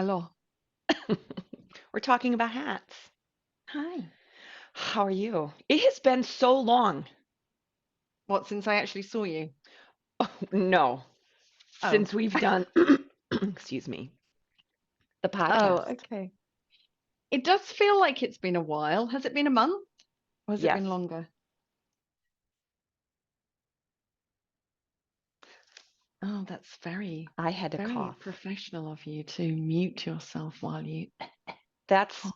Alors, We're talking about hats. hi. How are you? It has been so long. What, since I actually saw you? No, Oh, since we've done, excuse me, the oh, podcast. okay. It does feel like it's been a while. Has it been a month or has it Yes, been longer? Oh, that's very, I had to very cough. professional of you to mute yourself while you That's cough.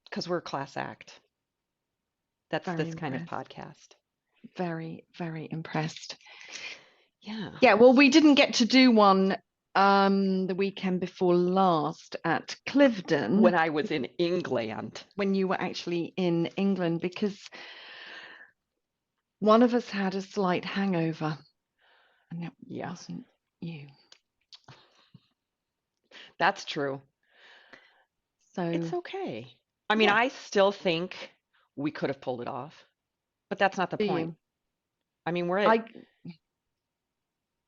because we're a class act. That's Very this kind of impressed. podcast. Very, very impressed. Yeah. Yeah, well, we didn't get to do one the weekend before last at When Cliveden I was in England. when you were actually in England because one of us had a slight hangover. And it Yeah, wasn't you. that's true. It's So, okay. I mean, yeah, I still think we could have pulled it off, but that's not the do point. you? I mean, we're at, I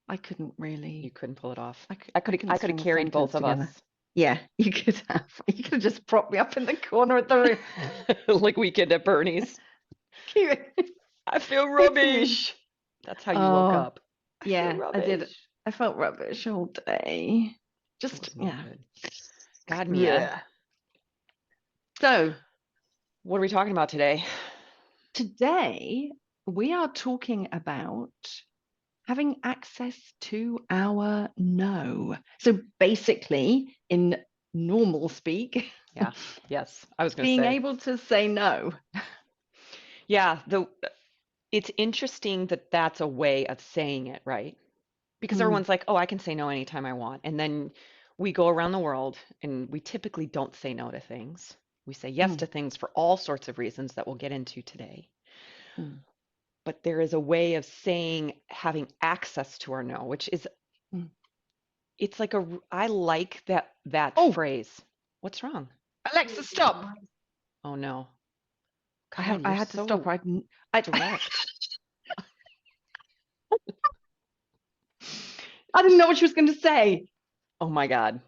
I couldn't you really. couldn't pull it off. I I couldn't could have string a carried both sentence of together. us. Yeah, you could have. You could have just propped me up in the corner of the room. Like Weekend at Bernie's. Keep I feel keep me. rubbish. That's how you woke Oh, up. I feel yeah, I did. rubbish. I felt rubbish all day. It Just was not yeah. good. God, Mia. Blech. So What are we talking about today? today we are talking about having access to our no. So basically, in normal speak, Yeah, yes, I was going to being say. able to say no. Yeah, it's interesting that that's a way of saying it, right? Because Mm, everyone's like, "Oh, I can say no anytime I want." And then we go around the world and we typically don't say no to things. We say yes mm, to things for all sorts of reasons that we'll get into today. mm, But there is a way of saying having access to our no, which is mm. it's like I like that Oh, phrase. What's wrong? Alexa, stop. Oh no. I God, I you're had to stop so her. I, direct. I didn't know what she was going to say. Oh my God.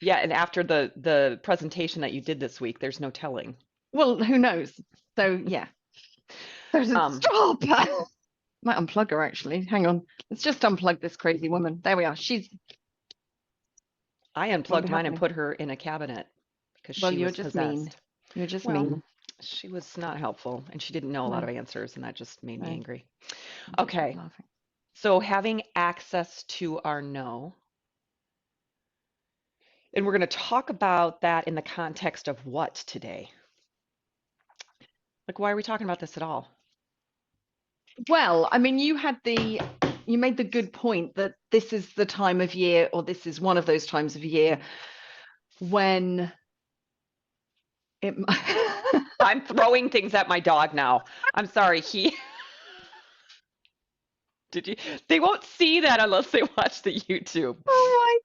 Yeah, and after the presentation that you did this week, there's no telling. Well, who knows? So yeah. There's a Um, stop. Might unplug her actually. Hang on. Let's just unplug this crazy woman. There we are. She's I won't be unplugged mine and happening. put her in a cabinet because Well, she you're was just mean. possessed. You're just Well, mean. she was not helpful and she didn't know a lot No, of answers, and that just made me no. angry. I'm just Okay, laughing. so having access to our no, and we're going to talk about that in the context of what today? Like, why are we talking about this at all? Well, I mean, you made the good point that this is the time of year, or this is one of those times of year when it. I'm throwing things at my dog now. I'm sorry. He did you? They won't see that unless they watch the YouTube. Oh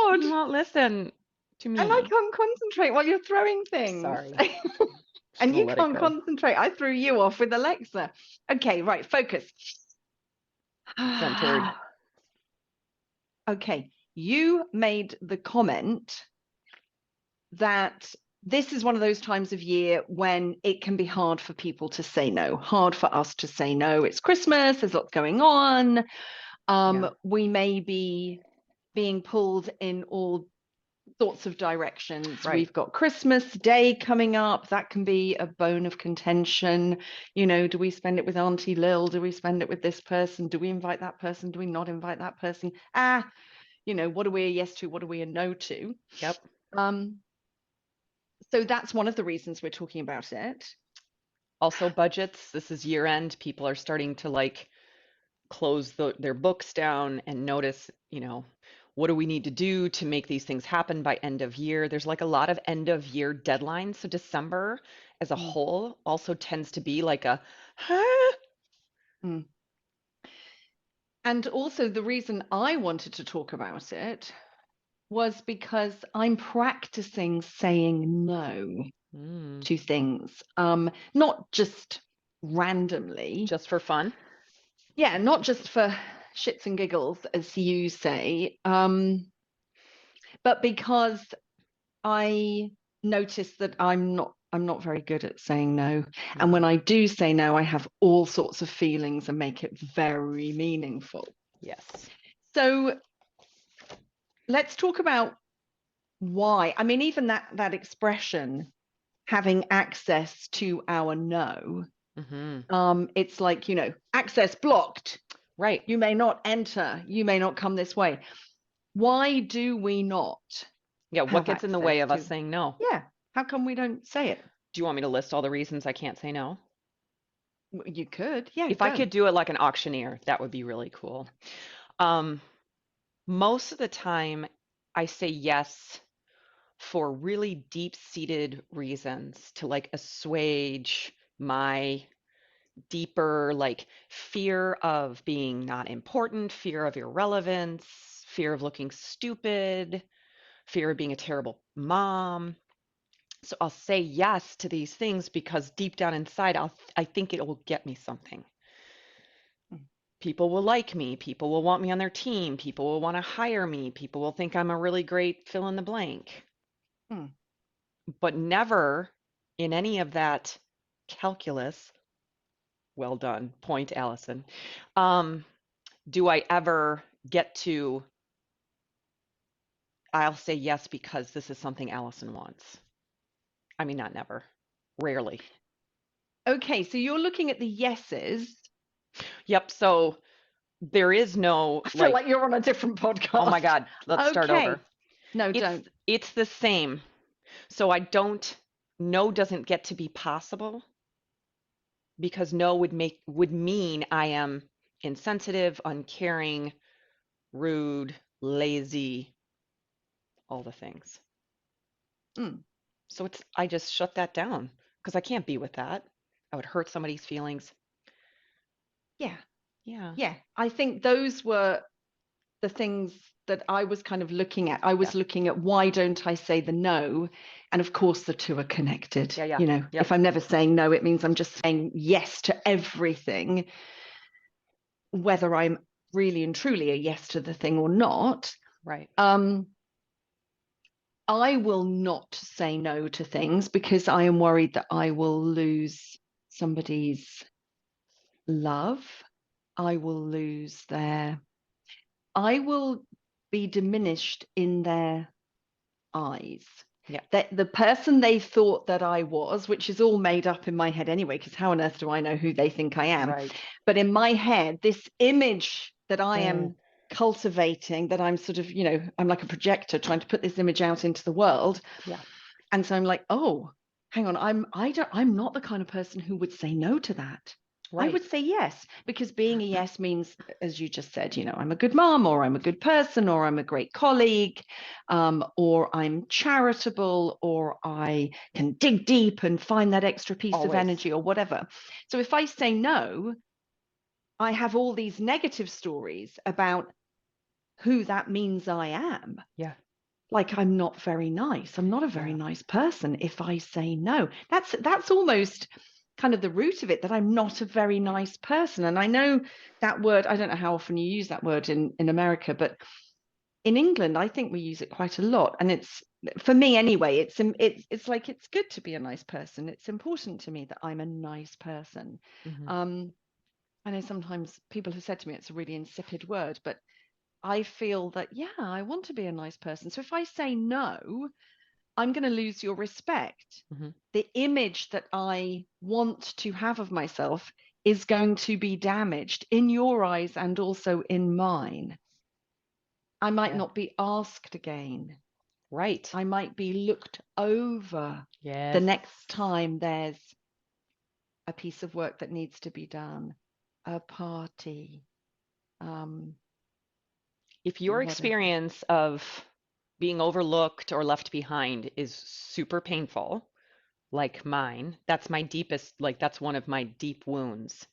my He God. won't listen to And I me. can't concentrate while you're throwing things. Sorry. Just And gonna you let it can't go. concentrate. I threw you off with Alexa. Okay, right, focus. Centered. Okay, you made the comment that this is one of those times of year when it can be hard for people to say no, hard for us to say no. It's Christmas, there's lots going on. Yeah. We may be being pulled in all sorts of directions. Right. We've got Christmas Day coming up. That can be a bone of contention. You know, do we spend it with Auntie Lil? Do we spend it with this person? Do we invite that person? Do we not invite that person? What are we a yes to? What are we a no to? Yep. Um, so that's one of the reasons we're talking about it. Also budgets. This is year end. People are starting to like close their books down and notice, what do we need to do to make these things happen by end of year? There's like a lot of end of year deadlines. So December as a Mm, whole also tends to be like a, huh? mm. And also, the reason I wanted to talk about it was because I'm practicing saying no Mm, to things, not just randomly. just for fun. Yeah, not just for shits and giggles, as you say, but because I notice that I'm not very good at saying no. And Hmm. when I do say no, I have all sorts of feelings and make it very meaningful. Yes. So let's talk about why. I mean, even that expression, having access to our no, Hmm. it's like, access blocked. Right. You may not enter, you may not come this way. Why do we not Yeah. What have gets in the way access of us to? saying no? Yeah, how come we don't say it? Do you want me to list all the reasons I can't say no? You could, yeah, If I go. could do it like an auctioneer, that would be really cool. Um, Most of the time, I say yes for really deep-seated reasons to like assuage my deeper like fear of being not important, fear of irrelevance, fear of looking stupid, fear of being a terrible mom. So I'll say yes to these things because deep down inside I think it will get me something. Mm, People will like me, people will want me on their team, people will want to hire me, people will think I'm a really great fill in the blank. mm, But never in any of that calculus, well done, point Allison, um, do I ever get to, I'll say yes because this is something Allison wants. I mean, not never, rarely. Okay, so you're looking at the yeses. Yep. So there is no I feel like, like you're on a different oh my podcast. God, let's start over. Okay, no, It's don't. it's the same. So I don't, no doesn't get to be possible because no would mean I am insensitive, uncaring, rude, lazy, all the things. Mm, So it's I just shut that down because I can't be with that. I would hurt somebody's feelings. yeah, Yeah. yeah. I think those were the things that I was kind of looking at. I Yeah. was looking at why don't I say the no? And of course, the two are connected. Yeah, yeah. If Yep. I'm never saying no, it means I'm just saying yes to everything, whether I'm really and truly a yes to the thing or not. Right. Um, I will not say no to things because I am worried that I will lose somebody's love. I will lose I will be diminished in their eyes. Yeah. That the person they thought that I was, which is all made up in my head anyway, because how on earth do I know who they think I am? Right. But in my head, this image that I Mm. am cultivating, that I'm sort of, I'm like a projector trying to put this image out into the world. Yeah. And so I'm like, oh, hang on, I'm not the kind of person who would say no to that. I Right. would say yes, because being a yes means, as you just said, I'm a good mom, or I'm a good person, or I'm a great colleague, or I'm charitable, or I can dig deep and find that extra piece of Always. energy, or whatever. So if I say no, I have all these negative stories about who that means I am. Yeah. Like I'm not very nice. I'm not a very Yeah. nice person if I say no. That's almost kind of the root of it, that I'm not a very nice person. And I know that word, I don't know how often you use that word in America, but in England, I think we use it quite a lot. And it's, for me anyway, it's like it's good to be a nice person. It's important to me that I'm a nice person. Hmm. Um, I know sometimes people have said to me it's a really insipid word, but I feel that, yeah, I want to be a nice person. So if I say no, I'm going to lose your respect. Hmm. The image that I want to have of myself is going to be damaged in your eyes and also in mine. I might Yeah. not be asked again. Right. I might be looked over the Yes. next time there's a piece of work that needs to be done, a party, um, If your whatever. experience of being overlooked or left behind is super painful, like mine, that's my deepest, like that's one of my deep wounds,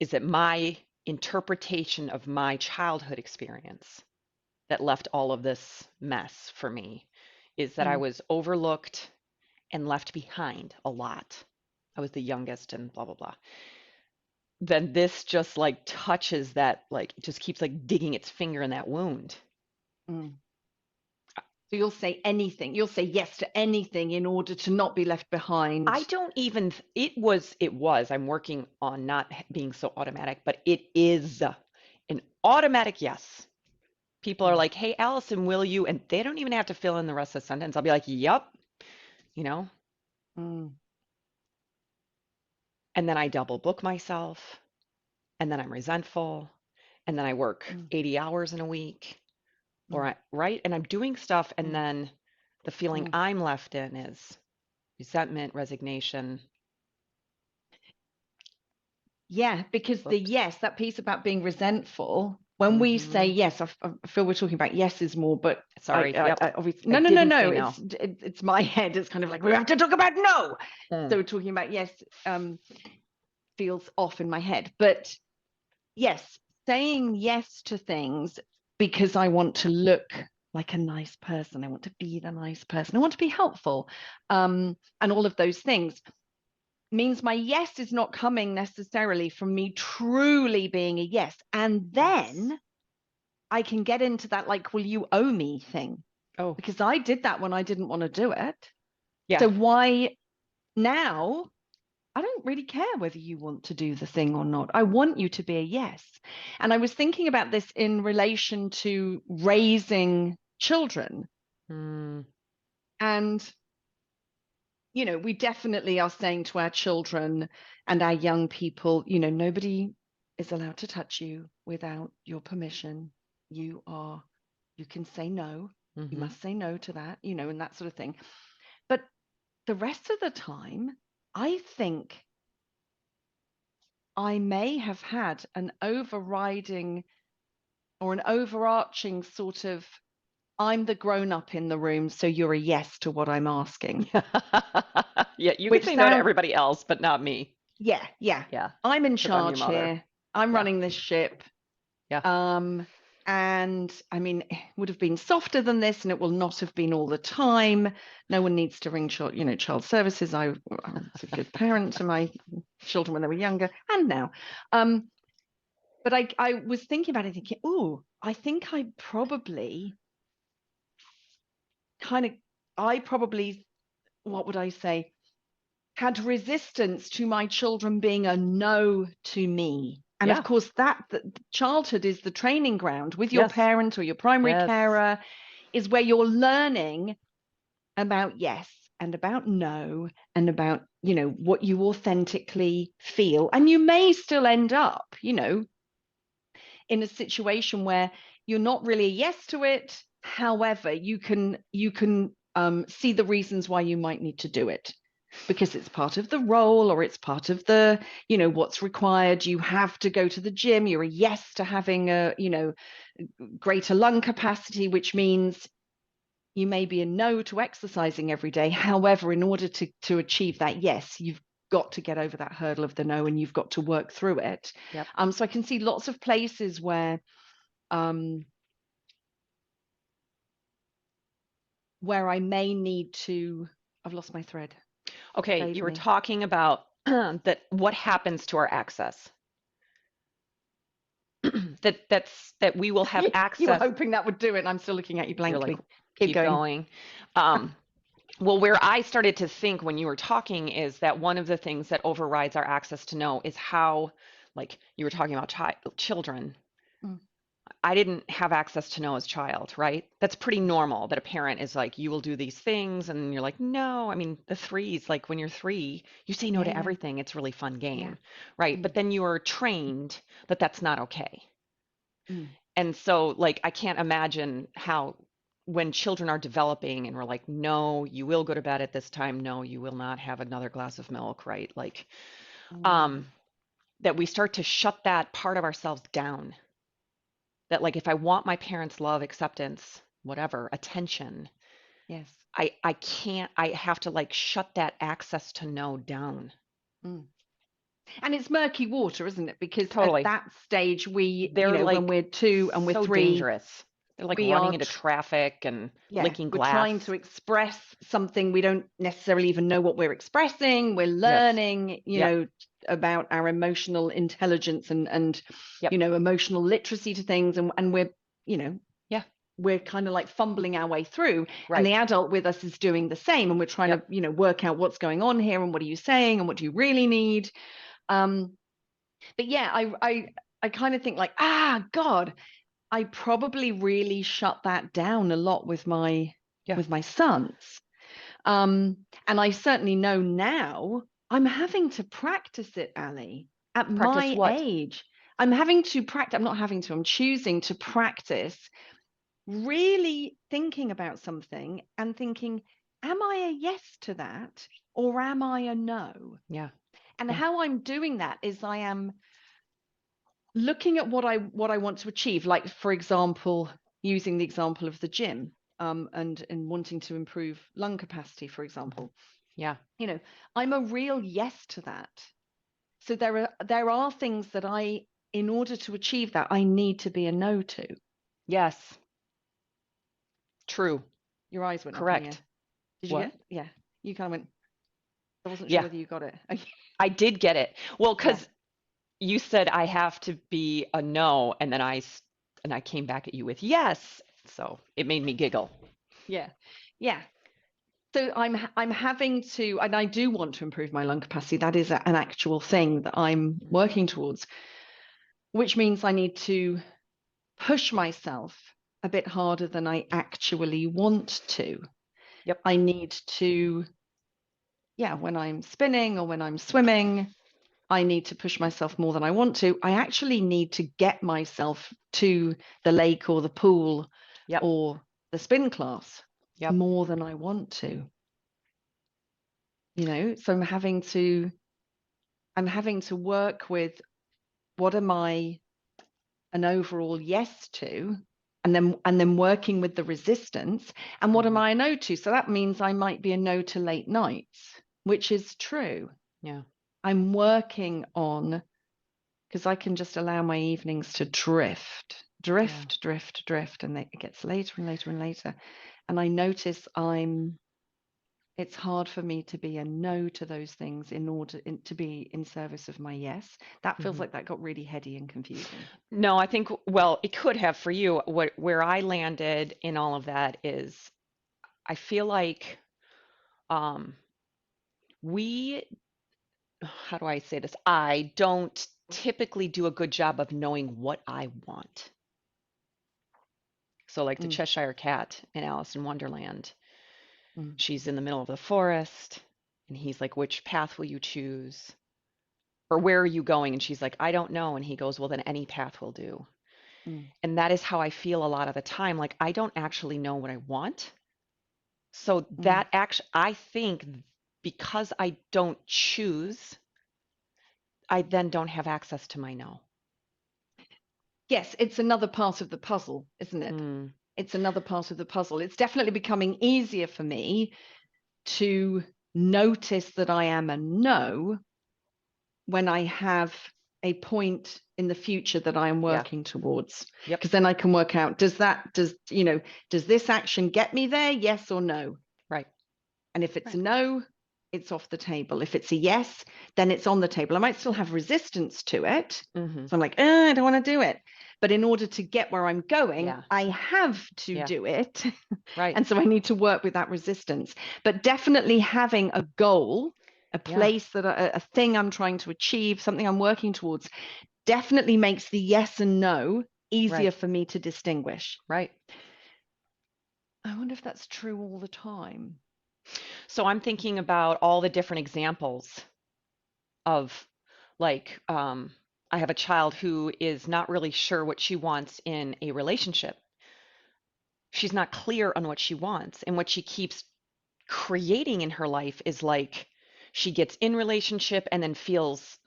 is that my interpretation of my childhood experience that left all of this mess for me is that I Mm, was overlooked and left behind a lot. I was the youngest and blah, blah, blah. Then this just like touches that, like, it just keeps like digging its finger in that wound. mm. So you'll say anything. You'll say yes to anything in order to not be left behind. I don't even, it was, I'm working on not being so automatic, but it is an automatic yes. People are Mm, like, hey, Allison, will you? And they don't even have to fill in the rest of the sentence. I'll be like, yep, you know, mm, and then I double book myself, and then I'm resentful, and then I work mm, 80 hours in a week, mm, right? And I'm doing stuff, and mm, then the feeling mm. I'm left in is resentment, resignation. Yeah, because the Whoops. yes, that piece about being resentful, when we say Hmm. yes, I feel we're talking about yeses more, but Sorry. Yep. I obviously I no, didn't no, say no. it's my head. It's kind of like we have to talk about no. Mm. So we're talking about yes, feels off in my head, but yes, saying yes to things because I want to look like a nice person. I want to be the nice person. I want to be helpful, and all of those things means my yes is not coming necessarily from me truly being a yes. And Yes. then I can get into that, like, will you owe me thing? Oh, Because I did that when I didn't want to do it. yeah. So why now? I don't really care whether you want to do the thing or not. I want you to be a yes. And I was thinking about this in relation to raising children. Mm. And we definitely are saying to our children and our young people, nobody is allowed to touch you without your permission. You can say no. You Hmm. must say no to that, and that sort of thing. But the rest of the time, I think I may have had an overriding or an overarching sort of I'm the grown up in the room, so you're a yes to what I'm asking, Yeah, you could which say no to sound everybody else, but not me. yeah, yeah. Yeah, I'm in because I'm your charge mother. here. I'm Yeah, running this ship. yeah. Um, and I mean, it would have been softer than this, and it will not have been all the time. No one needs to ring child services. I was a good parent to my children when they were younger, and now. But I was thinking about it, thinking, oh, I think kind of, I probably, what would I say? Had resistance to my children being a no to me. And of Yeah. course, that childhood is the training ground with your Yes. parent or your primary Yes. carer, is where you're learning about yes and about no and about, what you authentically feel. And you may still end up, in a situation where you're not really a yes to it. However, you can see the reasons why you might need to do it because it's part of the role or it's part of the what's required. You have to go to the gym. You're a yes to having a greater lung capacity, which means you may be a no to exercising every day. However, in order to achieve that yes, you've got to get over that hurdle of the no and you've got to work through it. Yep. So I can see lots of places um, where I may need to. I've lost my thread. Okay, Save you were me. talking about that what happens to our access. That we will have You were access. hoping that would do it. And I'm still looking at you You're like, blankly. Keep keep going. going. Um, well, where I started to think when you were talking is that one of the things that overrides our access to know is how, like you were talking about children. Mm, I didn't have access to know as a child, right? That's pretty normal that a parent is like, you will do these things, and you're like, no. I mean, the threes, like when you're three, you say no yeah, to yeah, everything. It's a really fun yeah. game, right? Mm, But then you are trained that that's not okay. mm, And so, like, I can't imagine how when children are developing and we're like, no, you will go to bed at this time. No, you will not have another glass of milk, right? Like, mm, um, that we start to shut that part of ourselves down. That, like, if I want my parents' love, acceptance, whatever, attention, yes. I can't, I have to like shut that access to know down. Mm. And it's murky water, isn't it? Because at Totally. that stage, They're when like we're 2 and we're so 3, dangerous. They're like we running are into traffic and yeah, licking we're glass. trying to express something we don't necessarily even know what we're expressing. We're Yes. learning, Yep. about our emotional intelligence and Yep. emotional literacy to things, and we're you know Yeah. we're kind of like fumbling our way through, and Right. the adult with us is doing the same, and we're trying Yep. to work out what's going on here and what are you saying and what do you really need. But yeah, I kind of think like, God, I probably really shut that down a lot with my Yeah. sons. And I certainly know now I'm having to practice it, Ali, at Practice my what? age. I'm having to practice, I'm not having to, I'm choosing to practice really thinking about something and thinking, am I a yes to that or am I a no? Yeah. And Yeah. how I'm doing that is I am looking at what I want to achieve. Like, for example, using the example of the gym, and wanting to improve lung capacity, for Mhm. example. Yeah. I'm a real yes to that. So there are things that in order to achieve that, I need to be a no to. Yes. True. Your eyes went up, Mia. Correct. Did you get What? it? Yeah. You kind of went, I wasn't sure Yeah. whether you got it. I did get it. Well, Yeah. because you said I have to be a no, and then and I came back at you with yes. So it made me giggle. Yeah. Yeah. So I'm having to, and I do want to improve my lung capacity. That is an actual thing that I'm Mm. working towards, which means I need to push myself a bit harder than I actually want to. Yep. I need to, yeah, when I'm spinning or when I'm swimming, I need to push myself more than I want to. I actually need to get myself to the lake or the pool Yep. or the spin class Yep. more than I want to, So I'm having to work with what am I an overall yes to, and then working with the resistance, and what am Hmm. I a no to. So that means I might be a no to late nights, which is true. Yeah. I'm working on, because I can just allow my evenings to drift, Yeah. drift, drift, drift, and it gets later and later and later. And I notice it's hard for me to be a no to those things in order to be in service of my yes. That feels Hmm. like that got really heady and confusing. No, I think, well, it could have for you. Where I landed in all of that is I feel like um, we, how do I say this? I don't typically do a good job of knowing what I want. So, like the Mm, Cheshire Cat in Alice in Wonderland, mm, she's in the middle of the forest, and he's like, which path will you choose? Or where are you going? And she's like, I don't know. And he goes, well, then any path will do. mm, And that is how I feel a lot of the time. Like, I don't actually know what I want. So mm. that actually, I think because I don't choose, I then don't have access to my no. Yes, it's another part of the puzzle, isn't it? Mm, It's another part of the puzzle. It's definitely becoming easier for me to notice that I am a no when I have a point in the future that I am yeah. working towards. Yep. Because then I can work out, does this action get me there? Yes or no? Right. And if it's a Right. no, it's off the table. If it's a yes, then it's on the table. I might still have resistance to it. Mm-hmm. So I'm like, I don't want to do it. But in order to get where I'm going, Yeah. I have to Yeah. do it. Right. And so I need to work with that resistance. But definitely having a goal, a Yeah. place a thing I'm trying to achieve, something I'm working towards, definitely makes the yes and no Right. easier for me to distinguish. Right. I wonder if that's true all the time. So I'm thinking about all the different examples of like, I have a child who is not really sure what she wants in a relationship. She's not clear on what she wants. And what she keeps creating in her life is like she gets in relationship and then feels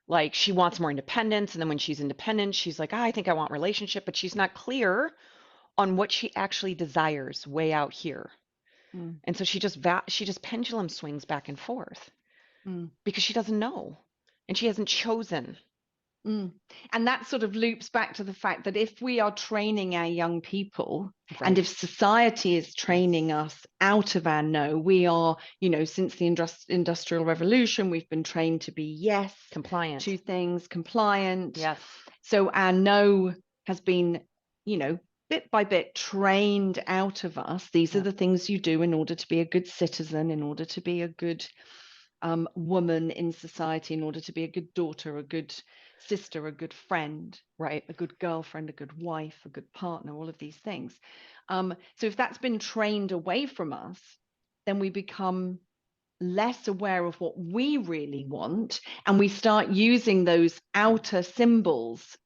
like she wants more independence. And then when she's independent, she's like, I think I want relationship, but she's not clear on what she actually desires way out here. Mm, And so she just pendulum swings back and forth mm. because she doesn't know and she hasn't chosen. Mm. And that sort of loops back to the fact that if we are training our young people, and Right. if society is Yes. training us out of our no, we are, since the Industrial Revolution, we've been trained to be yes Compliant. to things, compliant. Yes. So our no has been, you know, bit by bit trained out of us. These are Yep. the things you do in order to be a good citizen, in order to be a good woman in society, in order to be a good daughter, a good sister, a good friend, Right. a good girlfriend, a good wife, a good partner, all of these things. So if that's been trained away from us, then we become less aware of what we really want, and we start using those outer symbols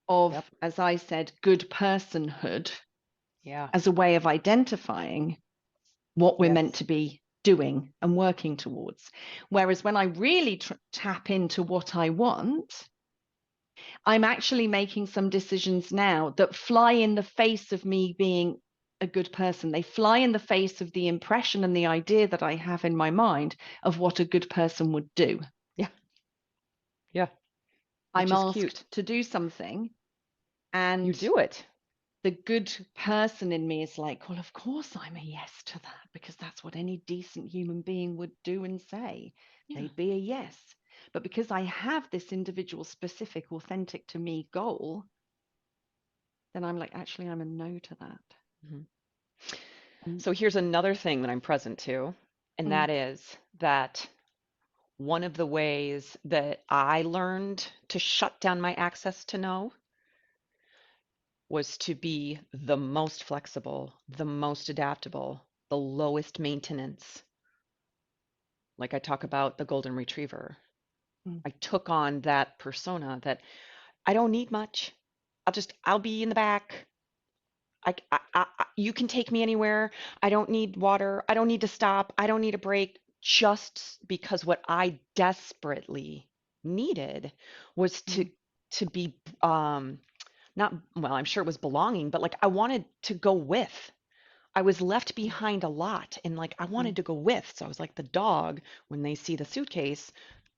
of, Yep. as I said, good personhood Yeah. as a way of identifying what we're Yes. meant to be doing and working towards. Whereas when I really tap into what I want, I'm actually making some decisions now that fly in the face of me being a good person. They fly in the face of the impression and the idea that I have in my mind of what a good person would do. Yeah. Yeah. I'm Which is cute. asked to do something, You and do it. the good person in me is like, well, of course I'm a yes to that, because that's what any decent human being would do and say. Yeah. They'd be a yes. But because I have this individual, specific, authentic to me goal, then I'm like, actually, I'm a no to that. Mhm. And So here's another thing that I'm present to, and mm, that is that one of the ways that I learned to shut down my access to no was to be the most flexible, the most adaptable, the lowest maintenance. Like I talk about the golden retriever. mm, I took on that persona that I don't need much. I'll be in the back. You can take me anywhere. I don't need water. I don't need to stop. I don't need a break. Just because what I desperately needed was to mm, to be not, well, I'm sure it was belonging, but like I wanted to go with. I was left behind a lot and like I wanted mm, to go with. So I was like the dog when they see the suitcase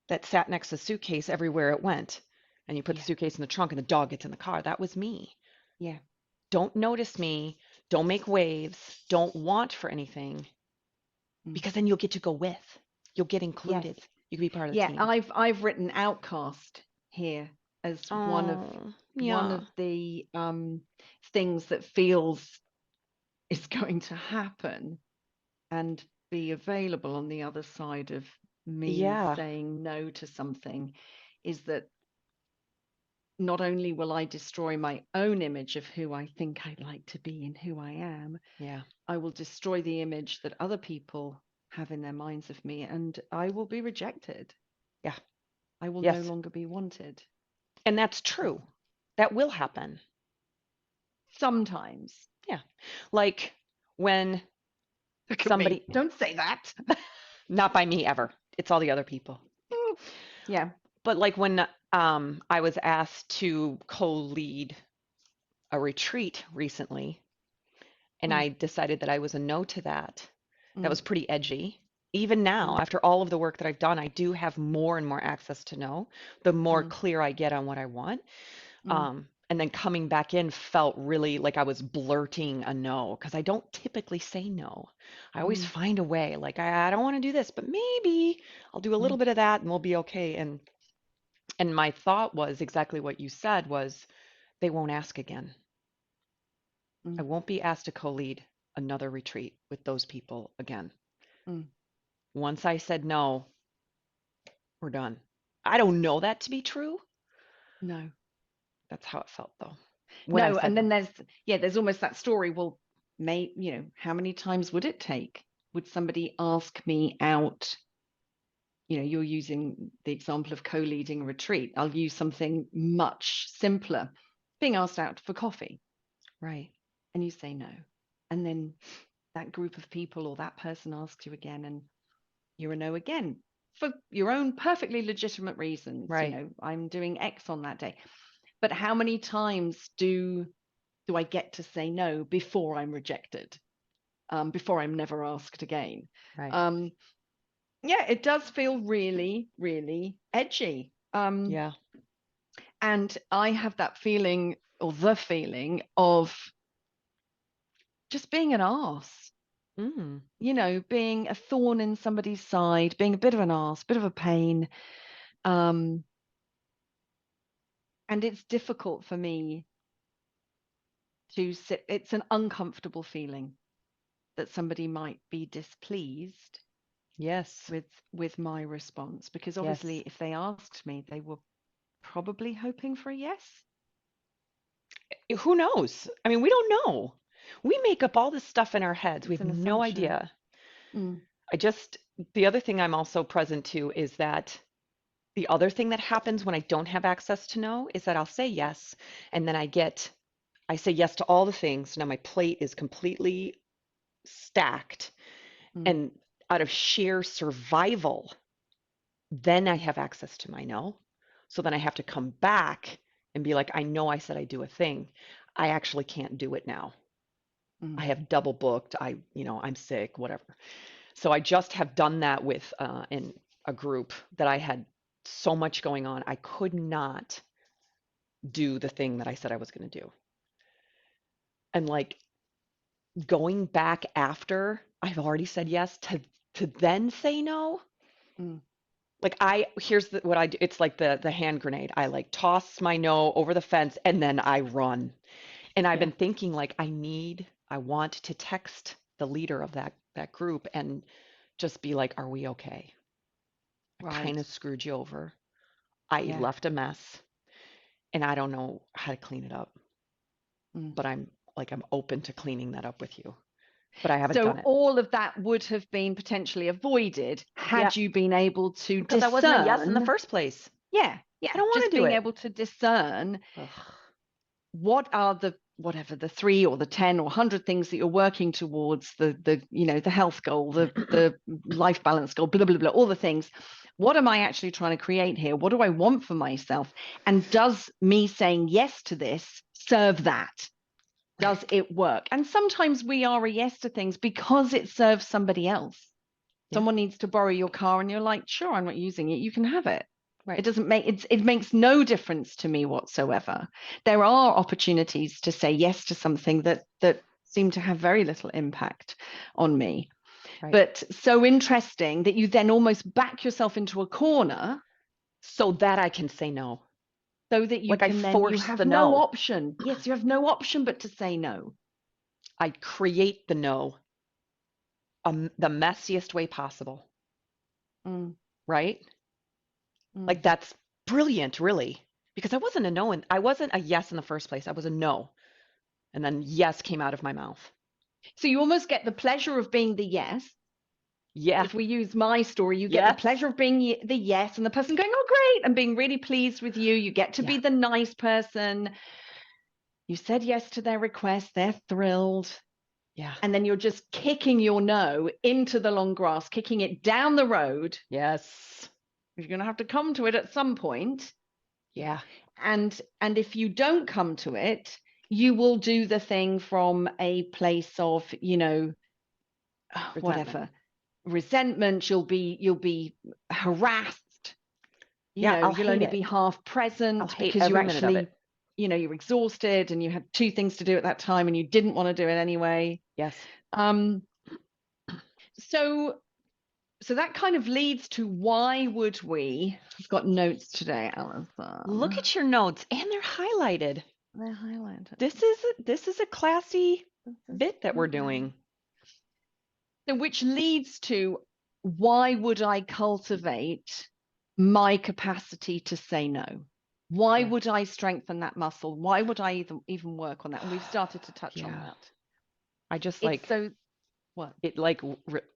that sat next to the suitcase everywhere it went. And you put the yeah, suitcase in the trunk and the dog gets in the car. That was me. yeah, Don't notice me. Don't make waves. Don't want for anything mm, because then you'll get to go with. You'll get yes, included. You can be part of the yeah. team. I've written outcast here as Oh, one yeah. of the things that feels is going to happen and be available on the other side of me Yeah. saying no to something, is that not only will I destroy my own image of who I think I'd like to be and who I am, Yeah. I will destroy the image that other people have in their minds of me, and I will be rejected. Yeah. I will no Yes. longer be wanted. And that's true. That will happen. Sometimes. Yeah. Like when Look at me. somebody, Don't say that. not by me ever, it's all the other people. Yeah. But like when I was asked to co-lead a retreat recently, and Mm, I decided that I was a no to that. That mm, was pretty edgy. Even now, mm, after all of the work that I've done, I do have more and more access to know, the more mm, clear I get on what I want. mm, And then coming back in felt really like I was blurting a no because I don't typically say no. I always mm, find a way, like I don't want to do this, but maybe I'll do a little mm, bit of that and we'll be okay. And my thought was exactly what you said was they won't ask again. I mm, won't be asked to co-lead another retreat with those people again. mm. Once I said no, we're done. I don't know that to be true. No. That's how it felt though. When I No, said and then no. there's almost that story. Well, how many times would it take? Would somebody ask me out? You're using the example of co-leading a retreat. I'll use something much simpler. Being asked out for coffee, Right. and you say no. And then that group of people or that person asks you again, and you're a no again for your own perfectly legitimate reasons. Right. I'm doing X on that day. But how many times do I get to say no before I'm rejected, before I'm never asked again? Right. Um, yeah, it does feel really, really edgy. Yeah. And I have that feeling, or the feeling of just being an arse, Mm. being a thorn in somebody's side, being a bit of an arse, bit of a pain. Um, and it's difficult for me to sit. It's an uncomfortable feeling that somebody might be displeased Yes. with my response, because obviously Yes. if they asked me, they were probably hoping for a yes. Who knows? I mean, we don't know. We make up all this stuff in our heads. We It's have an no assumption. idea. Mm, I just, the other thing I'm also present to is that the other thing that happens when I don't have access to know is that I'll say yes, and then I say yes to all the things. Now my plate is completely stacked, mm, and out of sheer survival, then I have access to my no. So then I have to come back and be like, I know I said I do a thing. I actually can't do it now. I mm. have double booked. I'm sick, whatever. So I just have done that with in a group that I had so much going on. I could not do the thing that I said I was going to do. And like going back after I've already said yes to then say no. Mm. Like here's what I do. It's like the hand grenade. I like toss my no over the fence and then I run. And I've Yeah, been thinking like I want to text the leader of that group and just be like, are we okay? I kind right. of screwed you over. I Yeah. left a mess and I don't know how to clean it up, Mm. but I'm open to cleaning that up with you. But I haven't done So it. all of that would have been potentially avoided Yeah, had you been able to because I wasn't a yes in the discern. first place. Yeah, I yeah, don't want just to do being it. able to discern Ugh. what are the whatever the 3 or the 10 or 100 things that you're working towards, the health goal, the life balance goal, blah blah blah, all the things. What am I actually trying to create here? What do I want for myself? And does me saying yes to this serve that? Does Right. it work? And sometimes we are a yes to things because it serves somebody else. Yeah. Someone needs to borrow your car and you're like, sure, I'm not using it, you can have it. Right. It doesn't make it makes no difference to me whatsoever. There are opportunities to say yes to something that seem to have very little impact on me. Right. But so interesting that you then almost back yourself into a corner So that I can say no. so that you Like I can then you force have the no no. option. Yes, you have no option but to say no. I create the no the messiest way possible. Mm, Right? mm. Like that's brilliant, really. Because I wasn't a no and I wasn't a yes in the first place. I was a no. And then yes came out of my mouth. So you almost get the pleasure of being the yes. Yeah. If we use my story, you get the Yes. pleasure of being the yes and the person going, oh, great, and being really pleased with you. You get to Yeah. be the nice person. You said yes to their request. They're thrilled. Yeah. And then you're just kicking your no into the long grass, kicking it down the road. Yes. You're going to have to come to it at some point. Yeah. And if you don't come to it, you will do the thing from a place of, Resentment. whatever, resentment. You'll be harassed. Yeah, I'll You'll hate only it. be half I'll present hate because you every minute of it. actually, you're exhausted and you had two things to do at that time and you didn't want to do it anyway. Yes. um so so that kind of leads to, why would we, I've got notes today, Look Alison. at your notes and they're highlighted. They're highlighted. This is a classy This is bit that we're lovely. doing. So which leads to, why would I cultivate my capacity to say no? Why Yeah. would I strengthen that muscle? Why would I even work on that? And we've started to touch on Yeah. that. I just It's like so, what? it like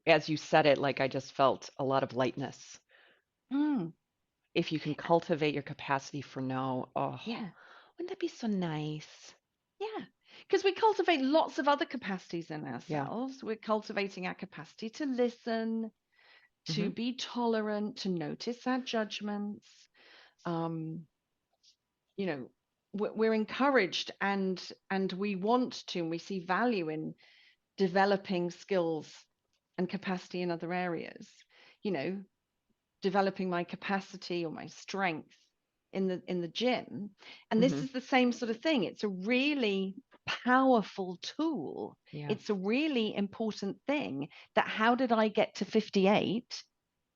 as you said it, like I just felt a lot of lightness. Mm, If you can cultivate your capacity for no, oh, yeah, wouldn't that be so nice? yeah. Because we cultivate lots of other capacities in Yeah. ourselves. We're cultivating our capacity to listen, to Hmm. be tolerant, to notice our judgments. Um, you know, we're encouraged, and we want to, and we see value in developing skills and capacity in other areas. You know, developing my capacity or my strength in the gym, and this Hmm. is the same sort of thing. It's a really powerful tool. Yeah. It's a really important thing. That how did I get to 58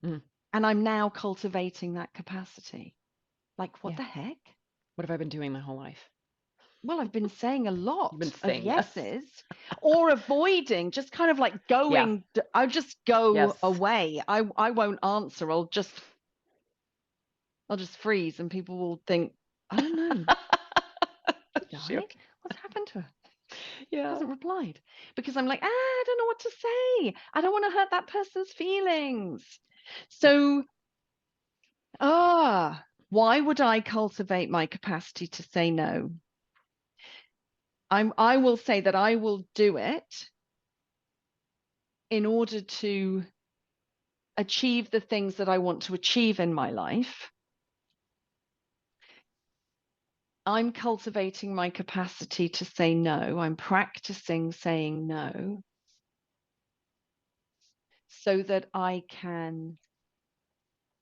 Mm. and I'm now cultivating that capacity? Like, what Yeah. the heck? What have I been doing my whole life? well, I've been saying a You've been lot of saying yes. yeses or avoiding, just kind of like Yeah. going, I'll just go Yes. away. I won't answer. I'll just freeze and people will think, oh no, she died. Shoot. What's happened to her? Yeah. Hasn't replied. Because I'm like, I don't know what to say. I don't want to hurt that person's feelings. So, why would I cultivate my capacity to say no? I will say that I will do it in order to achieve the things that I want to achieve in my life. I'm cultivating my capacity to say no. I'm practicing saying no so that I can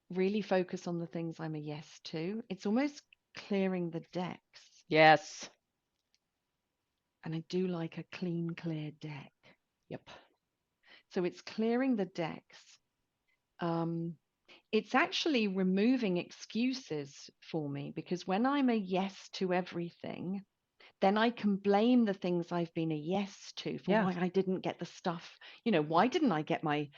really focus on the things I'm a yes to. It's almost clearing the decks. Yes. And I do like a clean, clear deck. Yep. So it's clearing the decks. Um, it's actually removing excuses for me because when I'm a yes to everything, then I can blame the things I've been a yes to for Yeah. why I didn't get the stuff. Why didn't I get my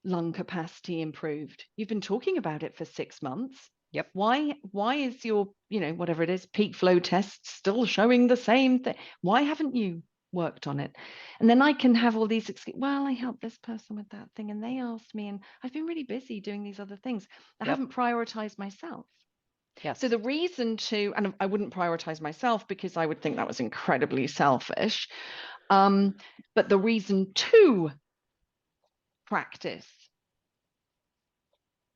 lung capacity improved? You've been talking about it for 6 months. Yep. Why is your, whatever it is, peak flow test still showing the same thing? Why haven't you worked on it? And then I can have all these well, I helped this person with that thing and they asked me and I've been really busy doing these other things. I Yep. haven't prioritized myself. So Yes. the reason to, and I wouldn't prioritize myself because I would think that was incredibly selfish. Um, but the reason to practice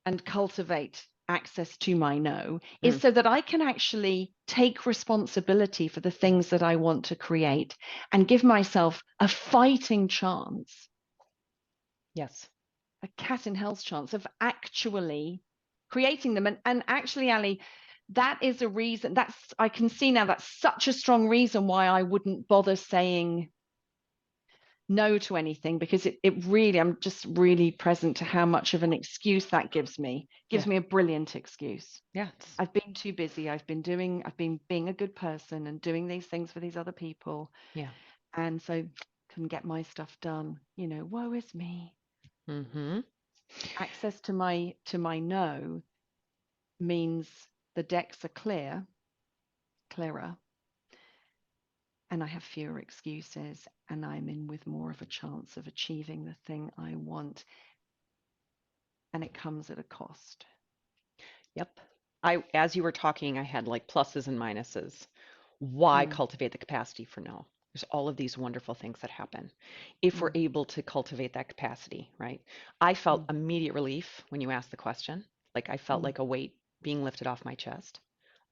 and cultivate access to my no is Mm. so that I can actually take responsibility for the things that I want to create and give myself a fighting chance, Yes. a cat in hell's chance of actually creating them. And actually, Ali, that is a reason I can see now that's such a strong reason why I wouldn't bother saying no to anything because it really, I'm just really present to how much of an excuse that gives Yeah. me a brilliant excuse. Yeah. I've been too busy. I've been being a good person and doing these things for these other people. Yeah. And so couldn't get my stuff done. Woe is me. Mm-hmm. Access to my no means the decks are clearer, and I have fewer excuses, and I'm in with more of a chance of achieving the thing I want, and it comes at a cost. Yep. As you were talking, I had like pluses and minuses. Why Mm, cultivate the capacity for no? There's all of these wonderful things that happen if we're mm, able to cultivate that capacity, right? I felt mm, immediate relief when you asked the question. Like I felt mm, like a weight being lifted off my chest,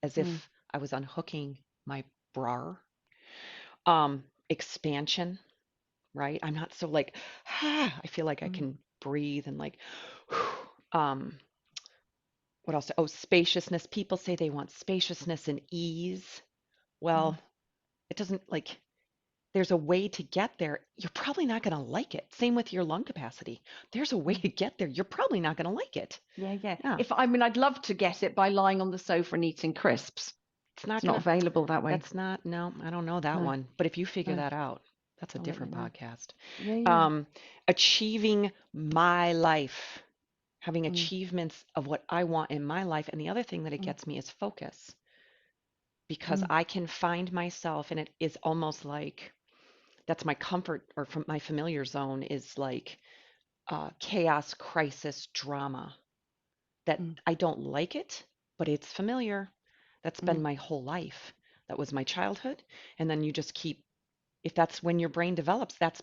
as mm, if I was unhooking my bra. Expansion, right? I'm not so like, I feel like I mm, can breathe and like, um, what else? Oh, spaciousness. People say they want spaciousness and ease. mm, Well, it doesn't like there's a way to get there. You're probably not going to like it. Same with your lung capacity. There's a way mm. to get there. You're probably not going to like it. Yeah. Yeah. I'd love to get it by lying on the sofa and eating crisps. It's not It's going not to, available that way. that's not, no, I don't know that No, one. But if you figure no, that out, that's a I'll let you different know. podcast. Yeah. Um, Achieving my life, having Mm, achievements of what I want in my life. And the other thing that it mm, gets me is focus because mm, I can find myself, and it is almost like that's my comfort or from my familiar zone is like chaos, crisis, drama. That mm, I don't like it, but it's familiar. That's been mm. my whole life. That was my childhood, and then you just keep. If that's when your brain develops, that's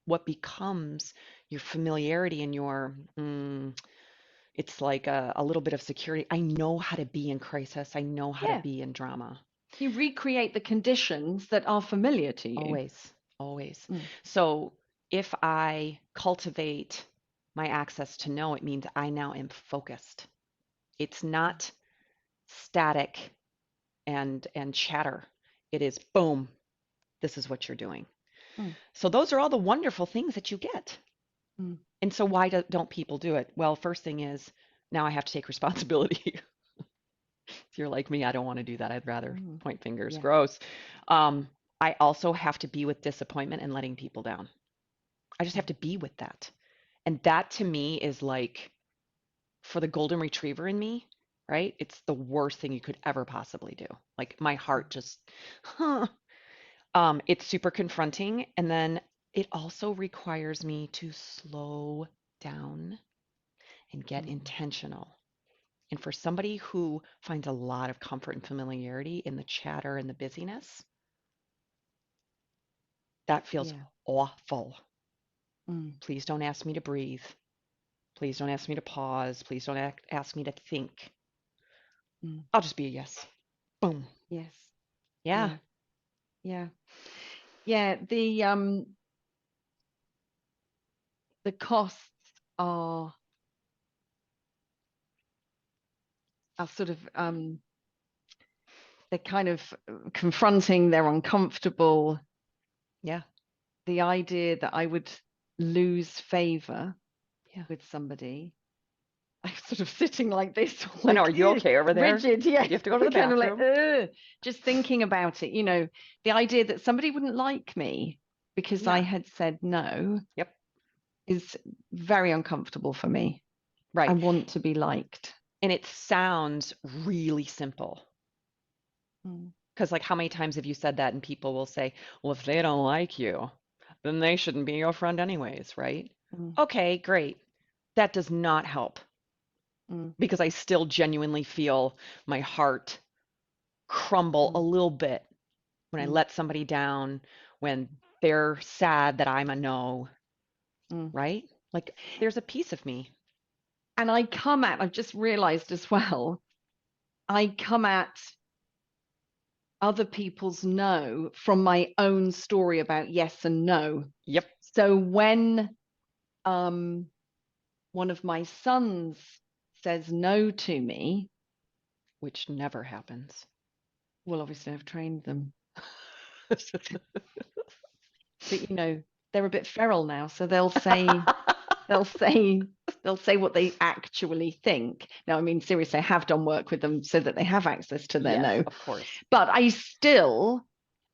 what becomes your familiarity and your. It's like a little bit of security. I know how to be in crisis. I know how to Yeah. be in drama. You recreate the conditions that are familiar to you. Always, always. Mm, So if I cultivate my access to know, it means I now am focused. It's not static and chatter. It is boom, this is what you're doing. mm, So those are all the wonderful things that you get. mm. And so why don't people do it? Well, first thing is now I have to take responsibility. If you're like me, I don't want to do that. I'd rather Mm, point fingers. yeah. Gross. Um, I also have to be with disappointment and letting people down. I just have to be with that. And that to me is like for the golden retriever in me, right? It's the worst thing you could ever possibly do. Like my Mm, heart just, huh. It's super confronting. And then it also requires me to slow down and get mm, intentional. And for somebody who finds a lot of comfort and familiarity in the chatter and the busyness, that feels yeah. awful. Mm, Please don't ask me to breathe. Please don't ask me to pause. Please don't ask me to think. mm, I'll just be a yes. Boom. yes. Yeah. Yeah. Yeah. Yeah. The costs are sort of they're kind of confronting, they're uncomfortable. Yeah. The idea that I would lose favor Yeah. with somebody, I'm sort of sitting like this, I know. like Are you okay over there? rigid. Do Yes, you have to go to the I'm kind of like, bathroom? just thinking about it. The idea that somebody wouldn't like me because I Yeah. had said no Yep. is very uncomfortable for me. I Right. want to be liked. And it sounds really simple. Mm, Because, like, how many times have you said that and people will say, well, if they don't like you, then they shouldn't be your friend anyways, right? mm, Okay, great. That does not help mm, because I still genuinely feel my heart crumble a mm, little bit when I mm, let somebody down, when they're sad that I'm a no, mm. right? Like, there's a piece of me. And I've just realized as well, I come at other people's no from my own story about yes and no. Yep. So when um, one of my sons says no to me, Which never happens. well, obviously I've trained them, but they're a bit feral now, so they'll say they'll say what they actually think. Now, I mean, seriously, I have done work with them so that they have access to their Yes, no, of course. but I still,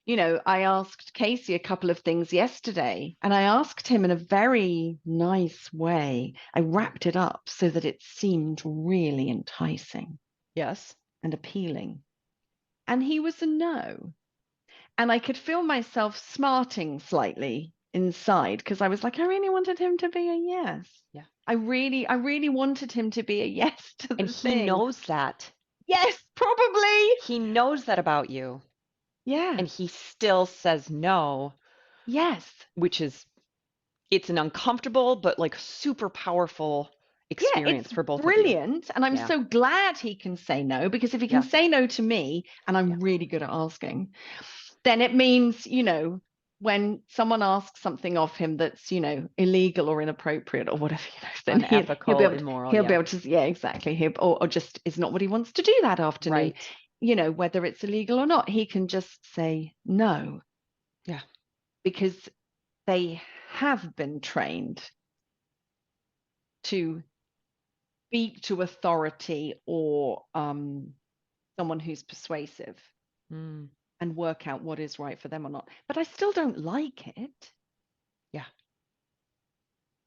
I asked Casey a couple of things yesterday, and I asked him in a very nice way. I wrapped it up so that it seemed really enticing Yes. and appealing. And he was a no. And I could feel myself smarting slightly inside because I was like, I really wanted him to be a yes. Yeah. I really wanted him to be a yes to And the he thing. knows that. Yes, probably. He knows that about you. Yeah. And he still says no, Yes. which is, it's an uncomfortable, but like super powerful Yeah, it's experience for both of you. brilliant. And I'm Yeah. so glad he can say no, because if he can Yeah. say no to me, and Yeah. I'm really good at asking, then it means, when someone asks something of him that's, illegal or inappropriate or whatever, then he'll be Unethical, able to, immoral. he'll be Yeah. able to, yeah, exactly. Or just is not what he wants to do that afternoon, Right. whether it's illegal or not, he can just say no Yeah. because they have been trained to speak to authority or someone who's persuasive Mm. and work out what is right for them or not. But I still don't like it. Yeah.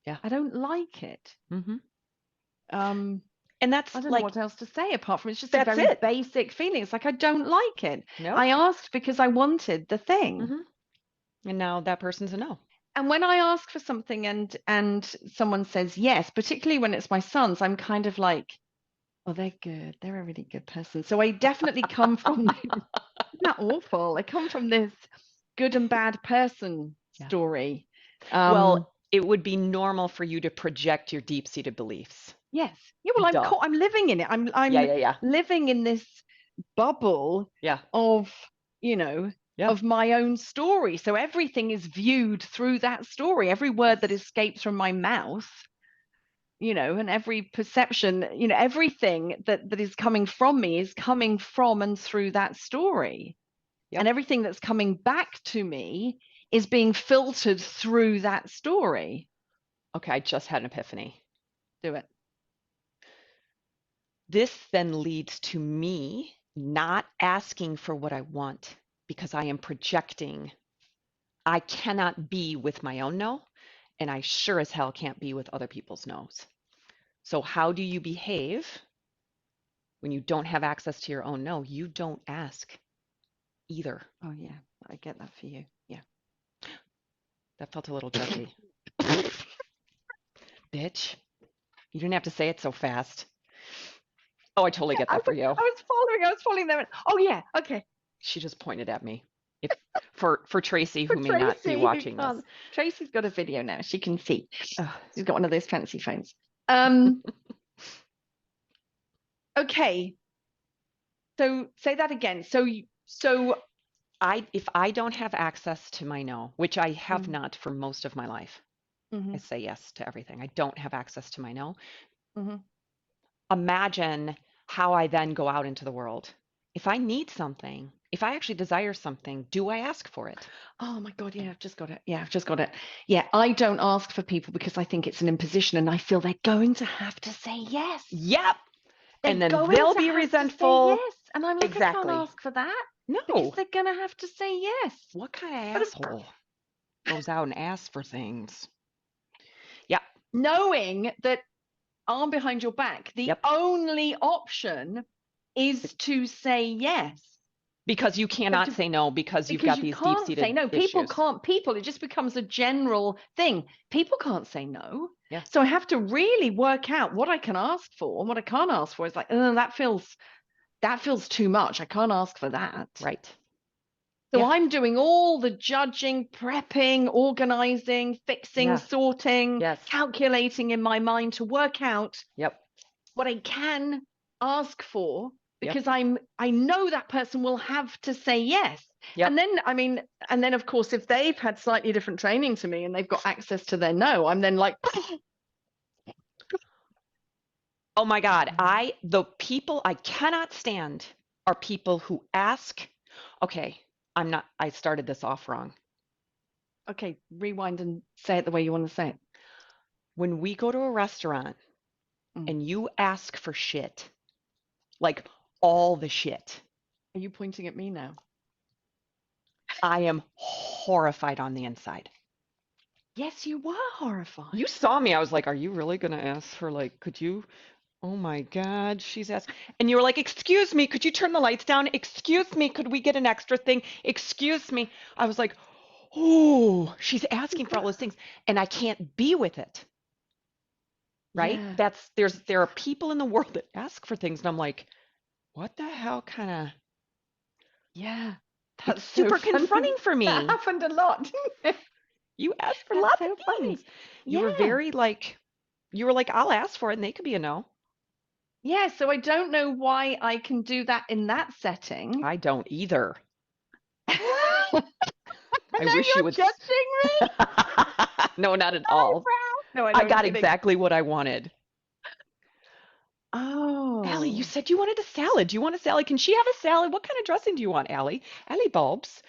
Yeah. I don't like it. Mm-hmm. Um, And I that's don't know like, what else to say apart from it's just a that's very it. basic feeling. It's like I don't like it. I Nope. asked because I wanted the thing. Mm-hmm. And now that person's a no. And when I ask for something and someone says yes, particularly when it's my sons, I'm kind of like, oh, they're good. They're a really good person. So I definitely come from isn't that awful? I come from this good and bad person Yeah. story. Well, Um, it would be normal for you to project your deep-seated beliefs. yes. Yeah, well, Duh. I'm living in it. I'm Yeah, I'm yeah, yeah. living in this bubble Yeah. of, you know, Yeah. of my own story. So everything is viewed through that story. Every word that Yes. escapes from my mouth, and every perception, everything that is coming from me is coming from and through that story. And Yep. everything that's coming back to me is being filtered through that story. Okay, I just had an epiphany. Do it. This then leads to me not asking for what I want because I am projecting. I cannot be with my own no, and I sure as hell can't be with other people's no's. So, how do you behave when you don't have access to your own no? You don't ask either. Oh yeah, I get that for you. Yeah. That felt a little judgy. Bitch, you didn't have to say it so fast. Oh, I totally get I that for was, you. I was following them. Oh yeah, okay. She just pointed at me. If for Tracy For who may not be Tracy, who watching this. can't. Tracy's got a video now. She can see. Ugh. She's got one of those fancy phones. Okay. So say that again. So If I don't have access to my no, which I have mm, not for most of my life, I mhm, say yes to everything. I don't have access to my no. mhm. Imagine how I then go out into the world. If I need something, if I actually desire something, do I ask for it? Oh my God, yeah, I've just got it. Yeah, I've just got it. Yeah, I don't ask for people because I think it's an imposition and I feel they're going to have to say yes. Yep. And They're then going they'll to be have to say resentful. yes. And I'm like, I can't Exactly. ask for that because No. they're going to have to say yes. What kind of But asshole goes out and asks for things? Yep. knowing that arm behind your back, the Yep. only option is to say yes. Because you So cannot to, say no because you've because got you these can't say deep-seated no. People issues. can't, people, it just becomes a general thing. People can't say no. Yeah. So I have to really work out what I can ask for and what I can't ask for. It's like, oh, that feels too much. I can't ask for that. Right. So Yeah. I'm doing all the judging, prepping, organizing, fixing, Yeah. sorting, Yes. calculating in my mind to work out Yep. what I can ask for Yep. because I know that person will have to say yes. Yep. And then I mean, and then of course, if they've had slightly different training to me and they've got access to their no, I'm then like, Oh my God. The people I cannot stand are people who ask, okay, I started this off wrong. okay, rewind and say it the way you want to say it. When we go to a restaurant Mm. and you ask for shit, like all the shit, Are you pointing at me now? I am horrified on the inside. Yes, you were horrified. You saw me. I was like, are you really going to ask for, like, could you? Oh my God, she's asked. And you were like, excuse me, could you turn the lights down? Excuse me, could we get an extra thing? Excuse me. I was like, oh, she's asking for all those things and I can't be with it. Right? Yeah, There are people in the world that ask for things and I'm like, what the hell kind of, yeah. it's That's so super funny. confronting for That me. happened a lot. You asked for That's lots of so funny. things. You were Yeah. very like, you were like, I'll ask for it and they could be a no. Yeah, so I don't know why I can do that in that setting. I don't either. And I now wish you you're would. judging me? No, not at all. Eyebrow. No, I know I I'm got kidding. exactly what I wanted. Allie, you Oh, said you wanted a salad. Do you want a salad? Can she have a salad? What kind of dressing do you want, Allie? Allie Bulbs,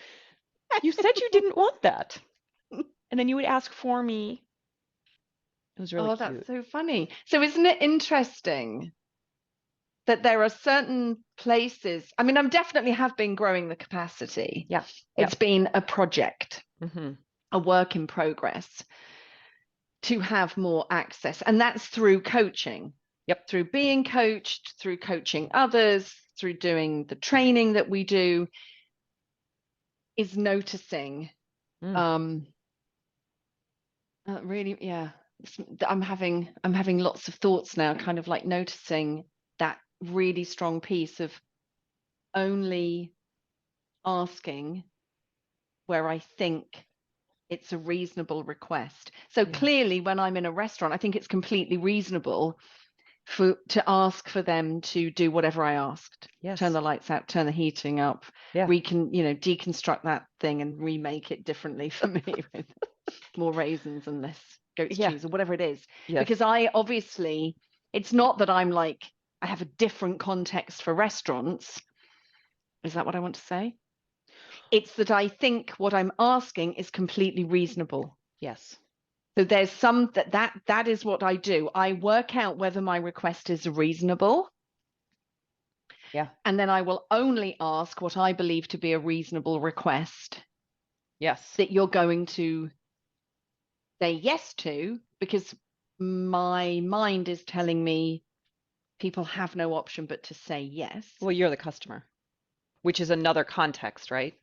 you said you didn't want that. And then you would ask for me. It was really oh, that's cute. so funny. So isn't it interesting that there are certain places? I mean, I'm definitely have been growing the capacity. Yeah. It's Yep. been a project, Mm-hmm. a work in progress to have more access. And that's through coaching, Yep. through being coached, through coaching others, through doing the training that we do, is noticing Mm. um really, yeah. I'm having lots of thoughts now, kind of like noticing that really strong piece of only asking where I think it's a reasonable request. So Yeah. clearly when I'm in a restaurant, I think it's completely reasonable to ask for them to do whatever I asked. Turn Yes. the lights out, turn the heating up, Yeah. deconstruct that thing and remake it differently for me with more raisins and less goat's Yeah. cheese or whatever it is. Yes. Because I obviously, it's not that I'm like, I have a different context for restaurants. Is that what I want to say? It's that I think what I'm asking is completely reasonable. Yes. So there's some that is what I do. I work out whether my request is reasonable. Yeah. And then I will only ask what I believe to be a reasonable request Yes. that you're going to say yes to, because my mind is telling me people have no option but to say yes. Well, you're the customer, which is another context, right?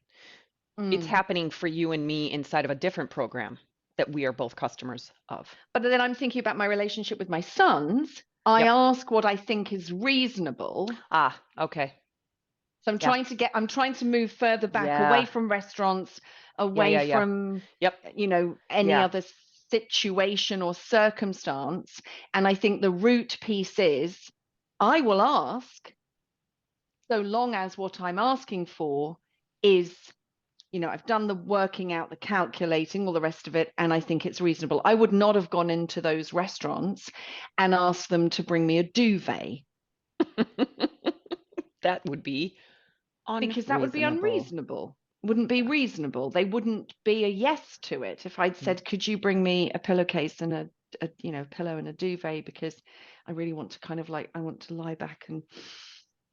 It's Mm. happening for you and me inside of a different program that we are both customers of. But then I'm thinking about my relationship with my sons. I Yep. ask what I think is reasonable. Ah, okay. So Yeah. I'm trying to move further back away Yeah. from restaurants, Yeah, away yeah, yeah. from, Yep. any Yeah. other situation or circumstance. And I think the root piece is I will ask so long as what I'm asking for is, I've done the working out, the calculating, all the rest of it, and I think it's reasonable. I would not have gone into those restaurants and asked them to bring me a duvet That would be because that would be unreasonable. unreasonable. Wouldn't be reasonable. They wouldn't be a yes to it if I'd Mm. said, "Could you bring me a pillowcase and a pillow and a duvet because I really want to kind of like I want to lie back and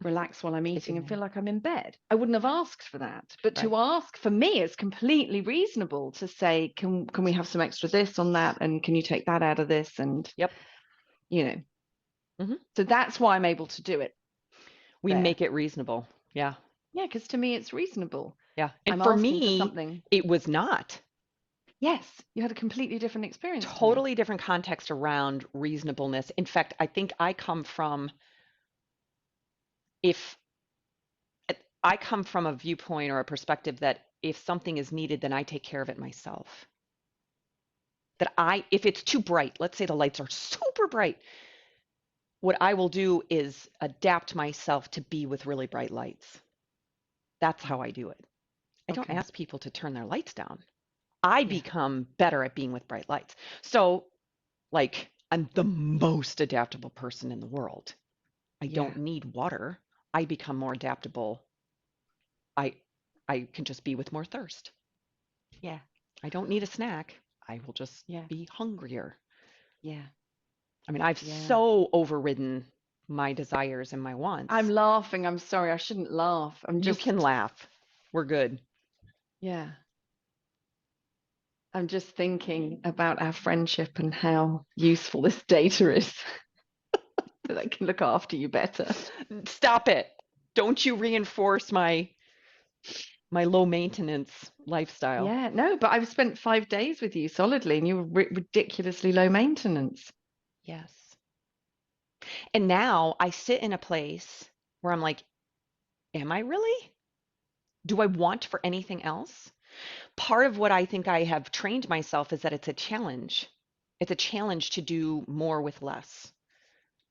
relax while I'm Take a eating and feel nap. like I'm in bed." I wouldn't have asked for that. But Right. to ask for me is completely reasonable to say, can we have some extra this on that and can you take that out of this and Yep. you know. Hmm. So that's why I'm able to do it We there. make it reasonable. Yeah. Yeah, because to me it's reasonable. Yeah. And I'm for asking for me, something. it was not. Yes, you had a completely different experience to me. Totally different context around reasonableness. In fact, I think if I come from a viewpoint or a perspective that if something is needed, then I take care of it myself. If it's too bright, let's say the lights are super bright, what I will do is adapt myself to be with really bright lights. That's how I do it. I don't Okay. ask people to turn their lights down. I Yeah. become better at being with bright lights. So, like, I'm the most adaptable person in the world. I Yeah. don't need water. I become more adaptable. I I can just be with more thirst. Yeah. I don't need a snack. I will just Yeah. be hungrier. Yeah. I mean, I've Yeah. so overridden my desires and my I'm wants. laughing. I'm sorry. I shouldn't laugh. You can laugh. We're good. Yeah. I'm just thinking about our friendship and how useful this data is that I can look after you better. Stop it. Don't you reinforce my low maintenance lifestyle. Yeah. No, but I've spent 5 days with you solidly and you were ridiculously low maintenance. Yes. And now I sit in a place where I'm like, am I really? Do I want for anything else? Part of what I think I have trained myself is that it's a challenge. It's a challenge to do more with less.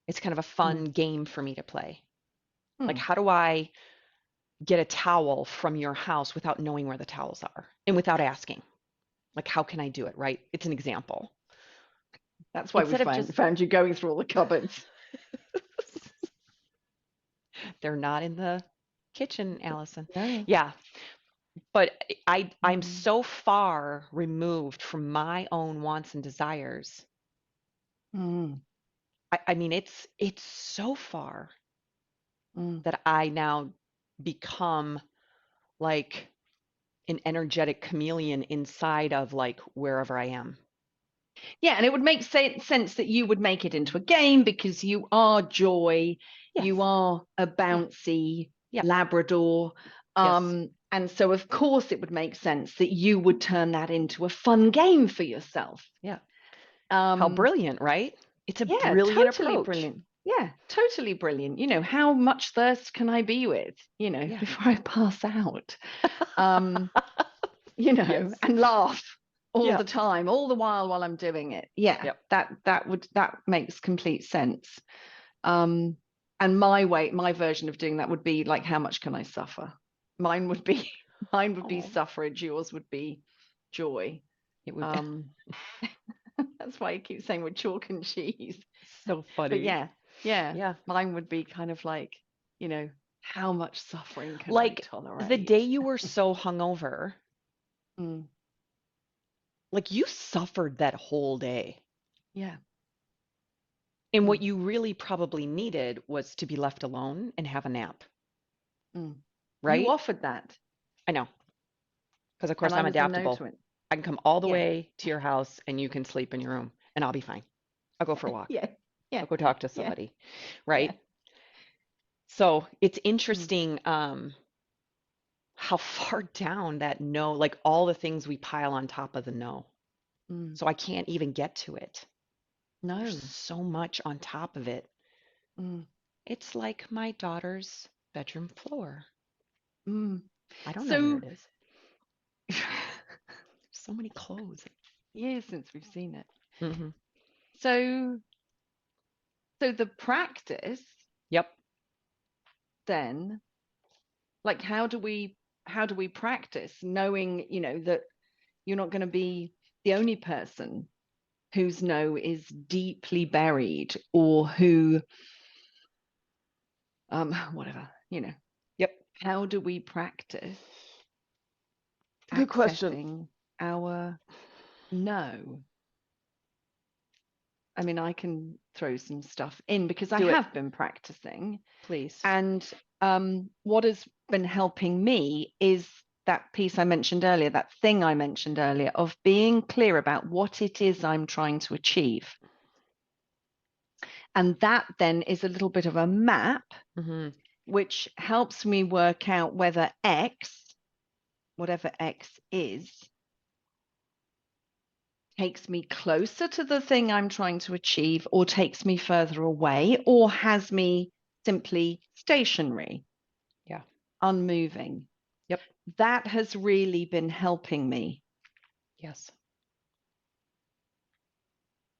It's kind of a fun Mm. game for me to play. Like, Mm. how do I get a towel from your house without knowing where the towels are and without asking? Like, how can I do it, right? It's an example. That's why we Instead of found just, found you going through all the cupboards. they're not in the kitchen, Allison. No. Yeah, but I'm Mm. so far removed from my own wants and desires. Mm. I mean, it's so far Mm. that I now become like an energetic chameleon inside of like wherever I am. Yeah, and it would make sense that you would make it into a game because you are joy, Yes. you are a Yeah. bouncy Yep. Labrador. Yes. And so, of course, it would make sense that you would turn that into a fun game for yourself. Yeah. How Um, brilliant, right? It's a yeah, brilliant totally approach. brilliant. Yeah, totally brilliant. How much thirst can I be with, Yeah. before I pass out? Um, Yes. and laugh all Yeah. the time, all the while I'm doing it. Yeah, Yep. that makes complete sense. Um, and my version of doing that would be like, how much can I suffer? Mine would be mine would be Oh, suffrage. Yours would be joy. it would be Um, that's why I keep saying with chalk and cheese. so But funny. yeah, yeah, Yeah. mine would be kind of like, how much suffering can I Like the day tolerate? you were so hungover, Mm, like you suffered that whole day. yeah. And what Mm, you really probably needed was to be left alone and have a nap. Mm. You right? offered that, I know, because of and course I I'm was a no adaptable. to it. I can come all the Yeah. way to your house and you can sleep in your room and I'll be fine. I'll go for a walk. Yeah. Yeah. I'll go talk to Yeah. somebody, Yeah. right? So it's Mm. interesting how far down that no, like all the things we pile on top of the no. Mm. So I can't even get to it. There's No. so much on top of it. Mm. It's like my daughter's bedroom floor. Mm. I don't know where So it is. So many clothes. years since we've seen it. Hmm. So the practice Yep. then, like, how do we practice knowing, that you're not going to be the only person whose no is deeply buried, or who whatever, Yep. how do we practice Good question. accessing our no? I mean, I can throw some stuff in because I Do it, have been practicing, please. and what has been helping me is that piece I mentioned earlier, that thing I mentioned earlier, of being clear about what it is I'm trying to achieve. And that then is a little bit of a map, Hmm. which helps me work out whether X, whatever X is, takes me closer to the thing I'm trying to achieve, or takes me further away, or has me simply stationary, Yeah. unmoving. Yep. That has really been helping me Yes.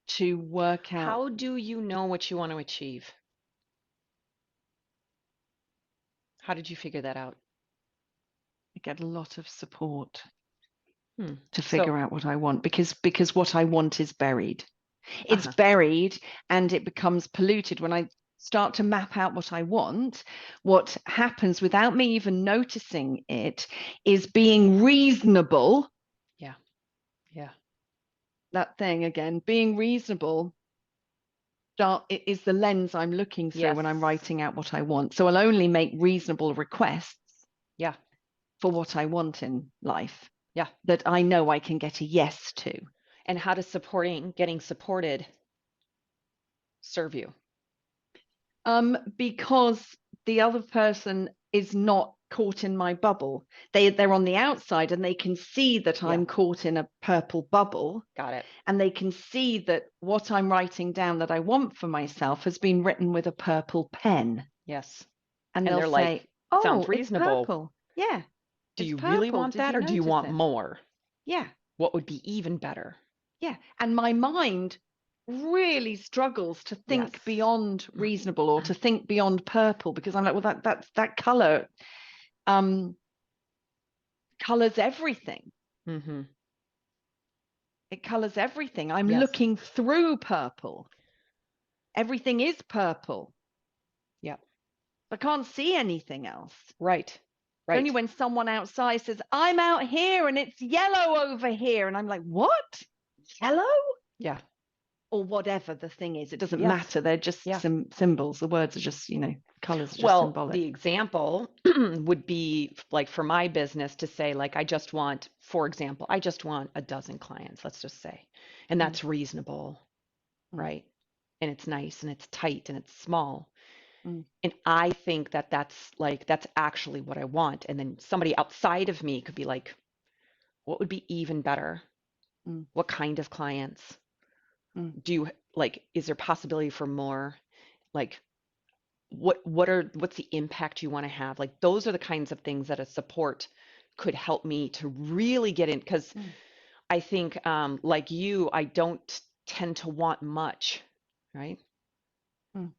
to work out. How do you know what you want to achieve? How did you figure that out? I get a lot of support Hmm. to So, figure out what I want, because what I want is buried. It's uh-huh. buried and it becomes polluted. When I start to map out what I want, what happens without me even noticing it is being reasonable. Yeah. Yeah. That thing again, being reasonable, it is the lens I'm looking through Yes. when I'm writing out what I want. So I'll only make reasonable requests Yeah. for what I want in life Yeah. that I know I can get a yes to. And how does getting supported serve you? Because the other person is not caught in my bubble. They're on the outside and they can see that Yeah. I'm caught in a purple bubble, Got it. and they can see that what I'm writing down that I want for myself has been written with a purple pen. Yes. And And they'll they're say, like, sounds "Oh, it's reasonable. purple." Yeah, Do it's you really purple. want Did that you or do you notice want it? more? Yeah, What would be even better? yeah. And my mind really struggles to Yes. think beyond reasonable, or to think beyond purple, because I'm like, well, that color um colors everything. Mm-hmm. It colors everything. I'm Yes. looking through purple. Everything is purple. Yep. I can't see anything else. Right. It's only Right. when someone outside says, "I'm out here and it's yellow over here," and I'm like, "What? Yellow?" Yeah. Or whatever the thing is. It doesn't Yes. matter. They're just Yeah. symbols. The words are just, colors are just Well, symbolic. the example would be like for my business to say, like, I just want, for example, I just want a dozen clients, let's just say. And Mm, that's reasonable, mm, right? And it's nice and it's tight and it's small. mm, And I think that that's actually what I want. And then somebody outside of me could be like, what would be even better? mm, What kind of clients? mm, Do you like, is there possibility for more? Like, what's the impact you want to have? Like those are the kinds of things that a support could help me to really get in, because mm, I think like you, I don't tend to want much, right? mm.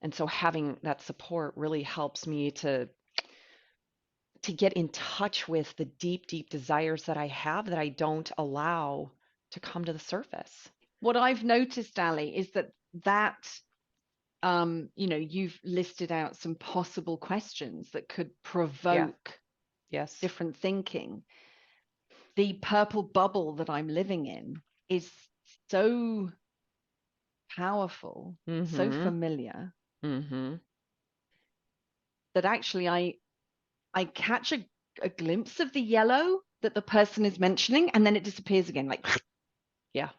And so having that support really helps me to get in touch with the deep, deep desires that I have that I don't allow to come to the surface. What I've noticed, Ali, is that you've listed out some possible questions that could Yeah. provoke Yes. different thinking. The purple bubble that I'm living in is so powerful, so Mm-hmm. familiar, Mm-hmm. that actually I catch a glimpse of the yellow that the person is mentioning, and then it disappears again, like, Yeah.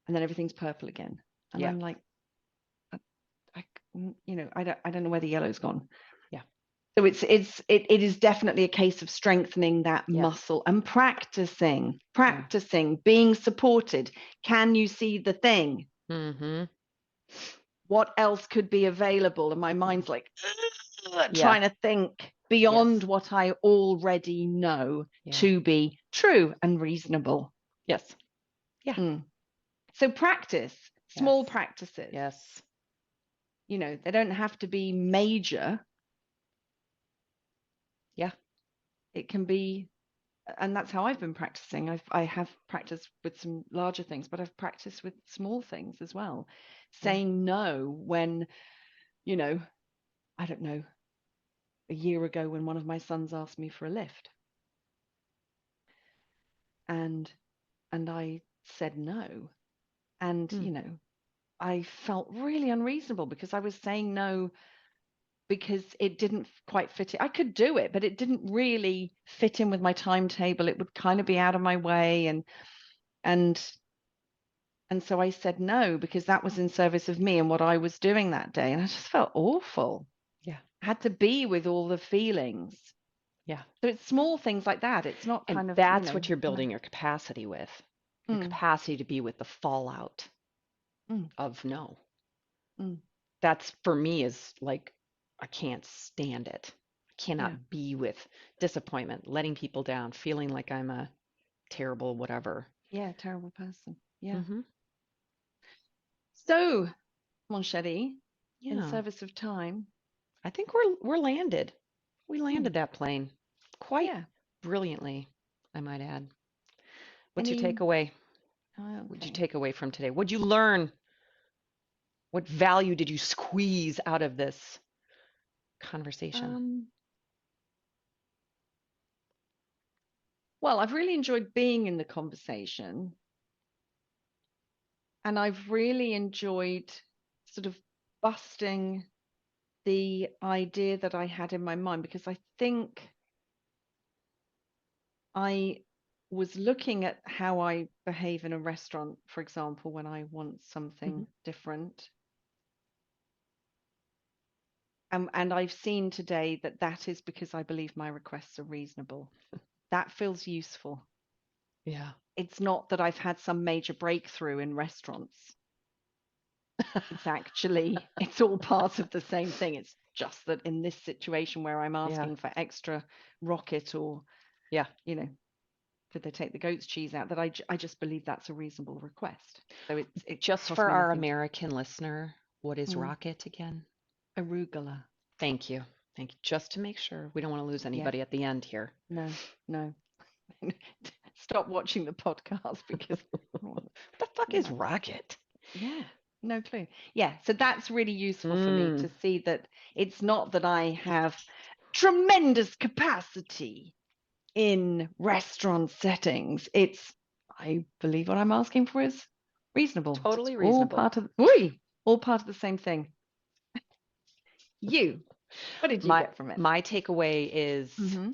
and then everything's purple again. And Yeah. I'm like, I, I don't know where the yellow's gone. Yeah. So it is definitely a case of strengthening that Yes. muscle and practicing, Yeah. being supported. Can you see the thing? Mm-hmm. What else could be available? And my mind's like Yeah. trying to think Yes. beyond what I already know Yeah. to be true and reasonable. Yes. Yeah. Mm. So practice, Yes. small practices. Yes. They don't have to be major. Yeah. It can be, and that's how I've been practicing. I have practiced with some larger things, but I've practiced with small things as well. Yeah. Saying no when, I don't know, a year ago when one of my sons asked me for a lift, and I said no. And, Mm. I felt really unreasonable because I was saying no because it didn't quite fit it. I could do it, but it didn't really fit in with my timetable. It would kind of be out of my way, and so I said no because that was in service of me and what I was doing that day. And I just felt awful. Yeah. I had to be with all the feelings. Yeah. So it's small things like that. It's not And kind of, that's what you're building your capacity with. Your mm, capacity to be with the fallout mm, of no. mm, That's for me is like I can't stand it. I yeah, cannot be with disappointment, letting people down, feeling like I'm a terrible whatever. yeah, terrible person. Yeah. Hmm. So, mon chéri, in Yeah. service of time, I think we're landed. We mm, landed that plane quite yeah. brilliantly, I might add. What's your Any, takeaway? What'd you okay. take away from today? What'd you learn? What value did you squeeze out of this conversation? Um, well, I've really enjoyed being in the conversation, and I've really enjoyed sort of busting the idea that I had in my mind, because I think I was looking at how I behave in a restaurant, for example, when I want Hmm. something different. And I've seen today that that is because I believe my requests are reasonable. That feels useful. Yeah. It's not that I've had some major breakthrough in restaurants. It's all part of the same thing. It's just that in this situation where I'm Yeah. asking for extra rocket, or, Yeah. you know, could they take the goat's cheese out, that I just believe that's a reasonable request. So it Just cost for me our nothing to American listener, what is mm, rocket again? arugula. Thank you. Thank you. Just to make sure we don't want to lose Yeah, anybody at the end here. no, no. Stop watching the podcast because What the fuck you is know, rocket? yeah, no clue. Yeah, so that's really useful for me Mm. to see that it's not that I have tremendous capacity in restaurant settings. It's, I believe what I'm asking for is reasonable. It's Totally all reasonable. part of the same thing. You, what did you My get from it? my takeaway is Mm-hmm.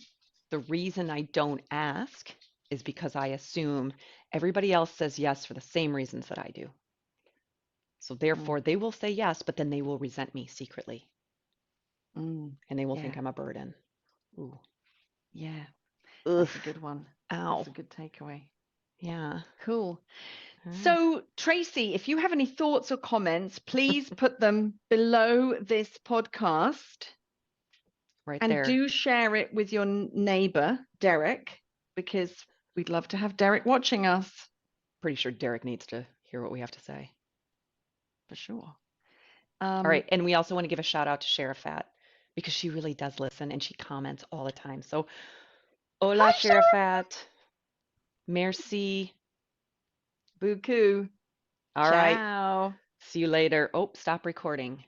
the reason I don't ask is because I assume everybody else says yes for the same reasons that I do. So Mm, therefore, they will say yes, but then they will resent me secretly, mm, and they will yeah, think I'm a burden. Ooh. yeah, Ugh. that's a good one. Ow. That's a good takeaway. Yeah. Cool. All right. So, Tracy, if you have any thoughts or comments, please put them below this podcast, Right and there. do share it with your neighbor, Derek, because we'd love to have Derek watching us Pretty sure Derek needs to hear what we have to say. for sure. All Um, right. And we also want to give a shout out to Sherifat because she really does listen and she comments all the time. So, hola, Hi, Sharon. Sherifat. Merci. Buku. All right. Ciao. See you later. Oh, stop recording.